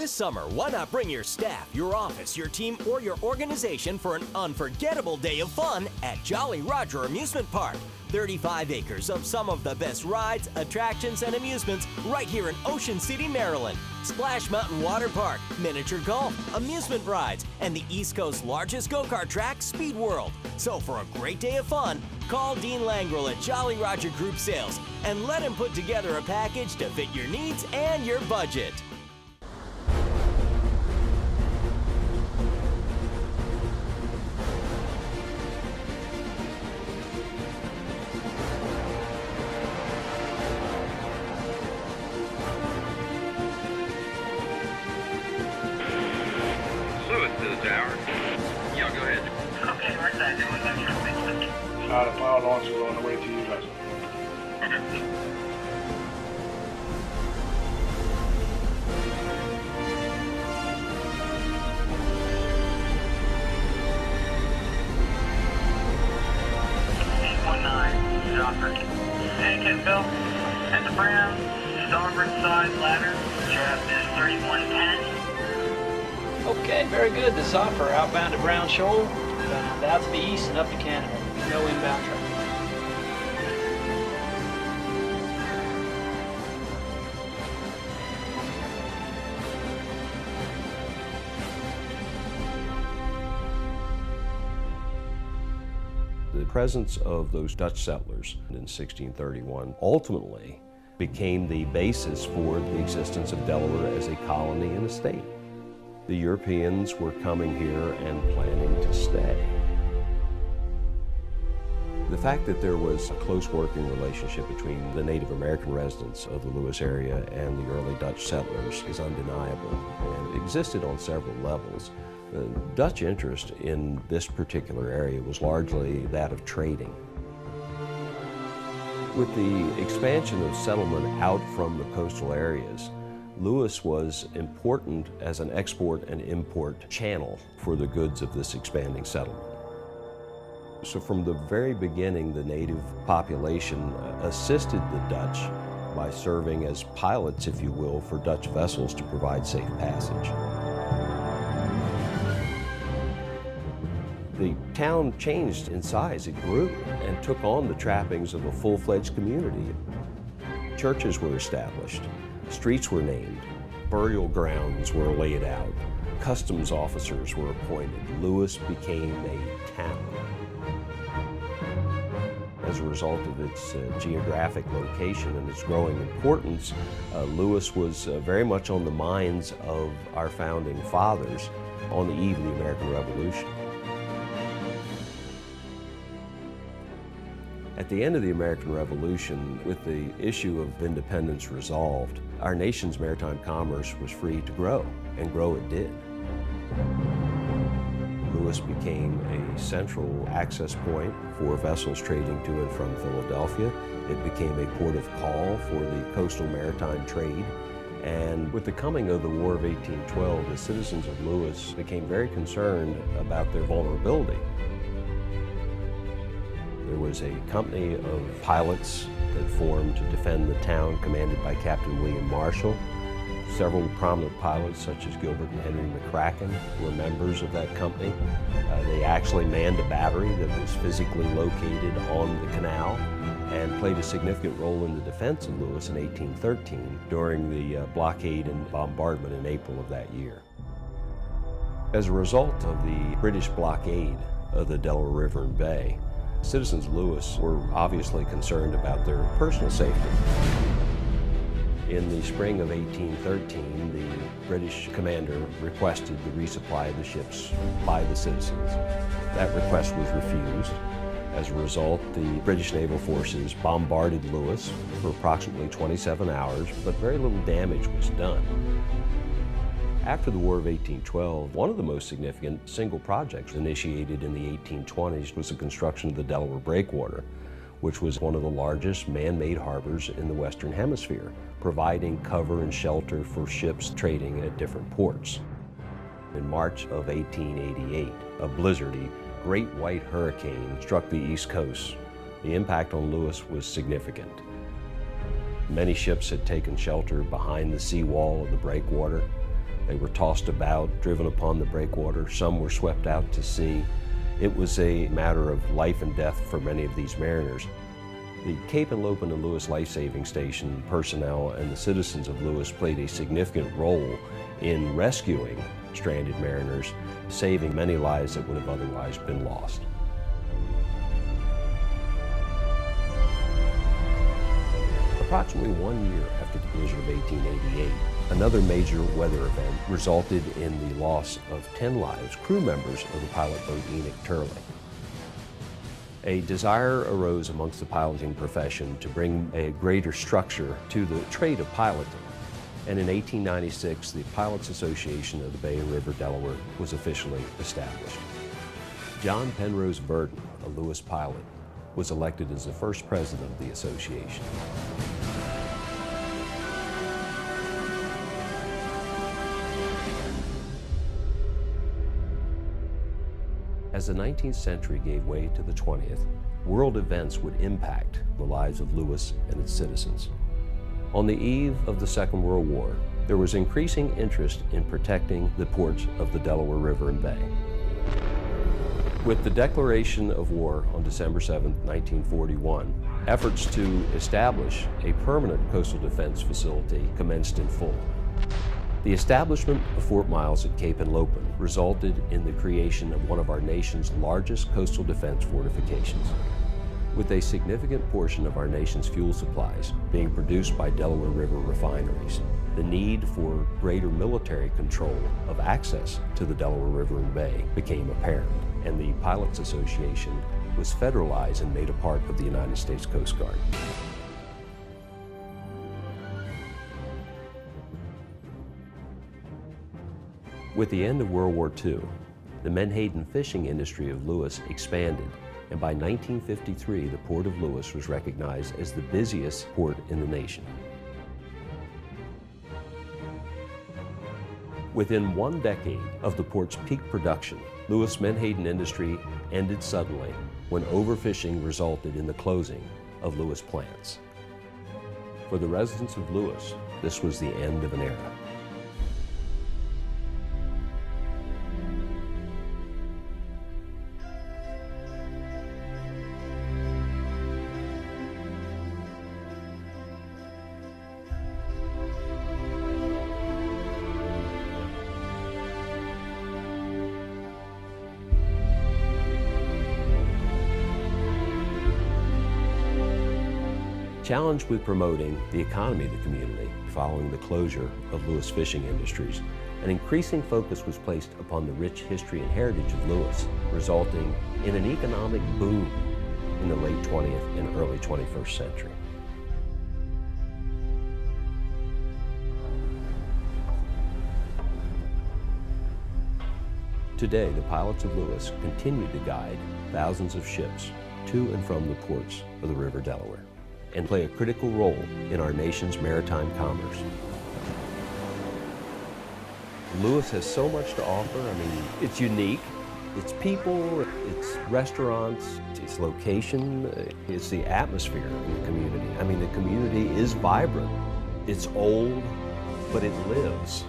This summer, why not bring your staff, your office, your team, or your organization for an unforgettable day of fun at Jolly Roger Amusement Park. 35 acres of some of the best rides, attractions, and amusements right here in Ocean City, Maryland. Splash Mountain Water Park, miniature golf, amusement rides, and the East Coast's largest go-kart track, Speed World. So for a great day of fun, call Dean Langrel at Jolly Roger Group Sales and let him put together a package to fit your needs and your budget. The fire launch is on the way to you guys. Bill, at the Brown, starboard side ladder, draft is 3110. Okay, very good. This is offer outbound to Brown Shoal, bound out to the east and up to Canada. No inbound traffic. The presence of those Dutch settlers in 1631 ultimately became the basis for the existence of Delaware as a colony and a state. The Europeans were coming here and planning to stay. The fact that there was a close working relationship between the Native American residents of the Lewis area and the early Dutch settlers is undeniable, and it existed on several levels. The Dutch interest in this particular area was largely that of trading. With the expansion of settlement out from the coastal areas, Lewis was important as an export and import channel for the goods of this expanding settlement. So from the very beginning, the native population assisted the Dutch by serving as pilots, if you will, for Dutch vessels to provide safe passage. The town changed in size. It grew and took on the trappings of a full-fledged community. Churches were established, streets were named, burial grounds were laid out, customs officers were appointed. Lewis became a town. As a result of its geographic location and its growing importance, Lewis was very much on the minds of our founding fathers on the eve of the American Revolution. At the end of the American Revolution, with the issue of independence resolved, our nation's maritime commerce was free to grow, and grow it did. Lewis became a central access point for vessels trading to and from Philadelphia. It became a port of call for the coastal maritime trade. And with the coming of the War of 1812, the citizens of Lewis became very concerned about their vulnerability. There was a company of pilots that formed to defend the town, commanded by Captain William Marshall. Several prominent pilots, such as Gilbert and Henry McCracken, were members of that company. They actually manned a battery that was physically located on the canal and played a significant role in the defense of Lewis in 1813 during the blockade and bombardment in April of that year. As a result of the British blockade of the Delaware River and Bay, citizens of Lewis were obviously concerned about their personal safety. In the spring of 1813, the British commander requested the resupply of the ships by the citizens. That request was refused. As a result, the British naval forces bombarded Lewis for approximately 27 hours, but very little damage was done. After the War of 1812, one of the most significant single projects initiated in the 1820s was the construction of the Delaware Breakwater, which was one of the largest man-made harbors in the Western Hemisphere, providing cover and shelter for ships trading at different ports. In March of 1888, a blizzard, a great white hurricane, struck the East Coast. The impact on Lewis was significant. Many ships had taken shelter behind the seawall of the breakwater. They were tossed about, driven upon the breakwater. Some were swept out to sea. It was a matter of life and death for many of these mariners. The Cape and Lopin and Lewis Life-Saving Station personnel and the citizens of Lewis played a significant role in rescuing stranded mariners, saving many lives that would have otherwise been lost. Approximately 1 year after the blizzard of 1888, another major weather event resulted in the loss of 10 lives, crew members of the pilot boat Enoch Turley. A desire arose amongst the piloting profession to bring a greater structure to the trade of piloting. And in 1896, the Pilots Association of the Bay and River Delaware was officially established. John Penrose Burden, a Lewis pilot, was elected as the first president of the association. As the 19th century gave way to the 20th, world events would impact the lives of Lewis and its citizens. On the eve of the Second World War, there was increasing interest in protecting the ports of the Delaware River and Bay. With the declaration of war on December 7, 1941, efforts to establish a permanent coastal defense facility commenced in full. The establishment of Fort Miles at Cape and Lopin resulted in the creation of one of our nation's largest coastal defense fortifications. With a significant portion of our nation's fuel supplies being produced by Delaware River refineries, the need for greater military control of access to the Delaware River and Bay became apparent, and the Pilots Association was federalized and made a part of the United States Coast Guard. With the end of World War II, the Menhaden fishing industry of Lewis expanded, and by 1953, the Port of Lewis was recognized as the busiest port in the nation. Within 1 decade of the port's peak production, Lewis Menhaden industry ended suddenly when overfishing resulted in the closing of Lewis plants. For the residents of Lewis, this was the end of an era. Challenged with promoting the economy of the community following the closure of Lewis Fishing Industries, an increasing focus was placed upon the rich history and heritage of Lewis, resulting in an economic boom in the late 20th and early 21st century. Today, the pilots of Lewis continue to guide thousands of ships to and from the ports of the River Delaware, and play a critical role in our nation's maritime commerce. Lewis has so much to offer. I mean, it's unique. It's people, it's restaurants, it's location, it's the atmosphere in the community. I mean, the community is vibrant. It's old, but it lives.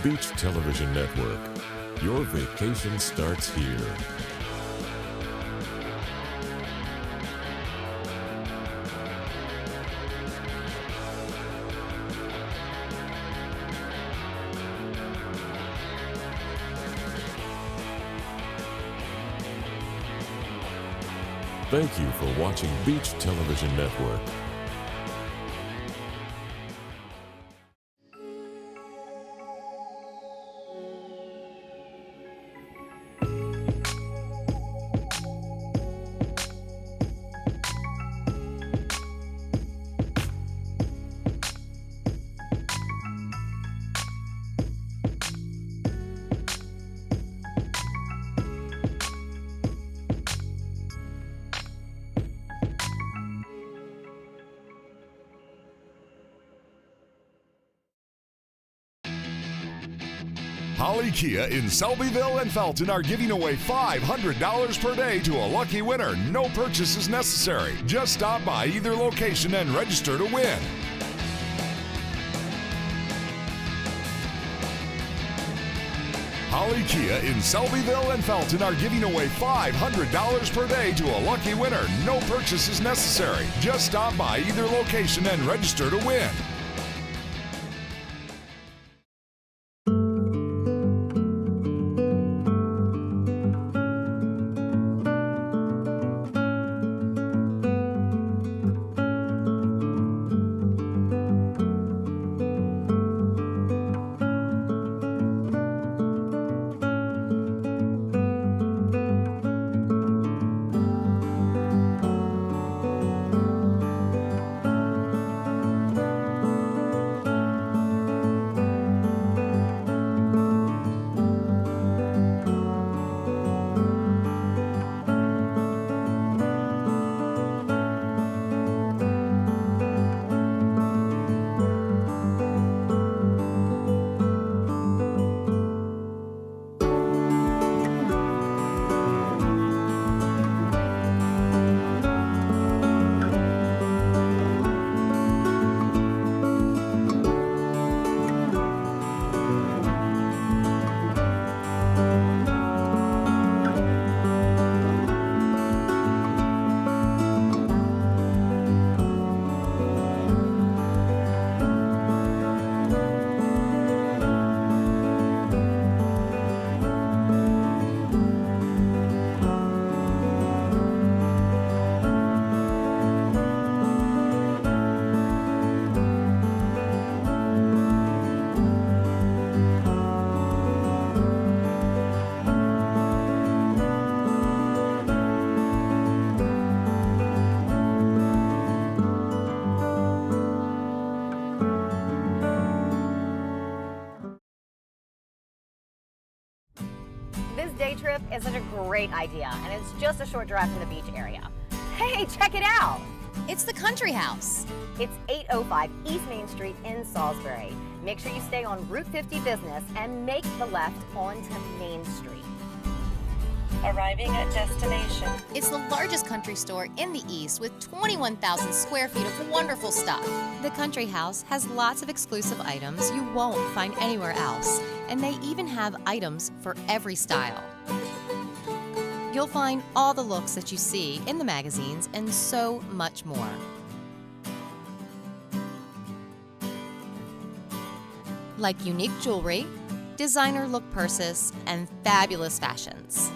Beach Television Network. Your vacation starts here. Thank you for watching Beach Television Network. Holly Kia in Selbyville and Felton are giving away $500 per day to a lucky winner. No purchase is necessary. Just stop by either location and register to win. Holly Kia in Selbyville and Felton are giving away $500 per day to a lucky winner. No purchase is necessary. Just stop by either location and register to win. This day trip isn't a great idea, and it's just a short drive from the beach area. Hey, check it out! It's the Country House. It's 805 East Main Street in Salisbury. Make sure you stay on Route 50 Business and make the left onto Main Street. Arriving at destination. It's the largest country store in the East with 21,000 square feet of wonderful stuff. The Country House has lots of exclusive items you won't find anywhere else, and they even have items for every style. You'll find all the looks that you see in the magazines and so much more. Like unique jewelry, designer look purses, and fabulous fashions.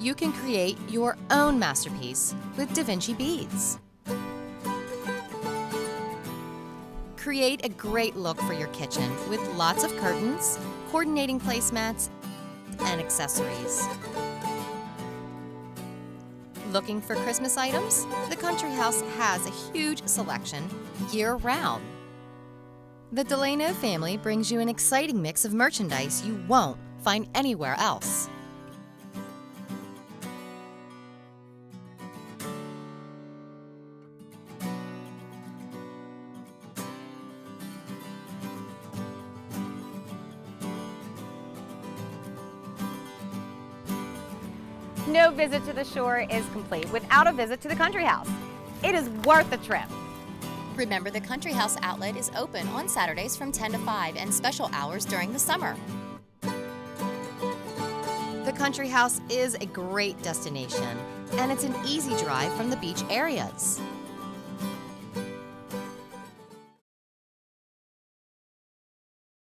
You can create your own masterpiece with Da Vinci beads. Create a great look for your kitchen with lots of curtains, coordinating placemats, and accessories. Looking for Christmas items? The Country House has a huge selection year-round. The Delano family brings you an exciting mix of merchandise you won't find anywhere else. No visit to the shore is complete without a visit to the Country House. It is worth the trip. Remember, the Country House outlet is open on Saturdays from 10 to 5 and special hours during the summer. The Country House is a great destination, and it's an easy drive from the beach areas.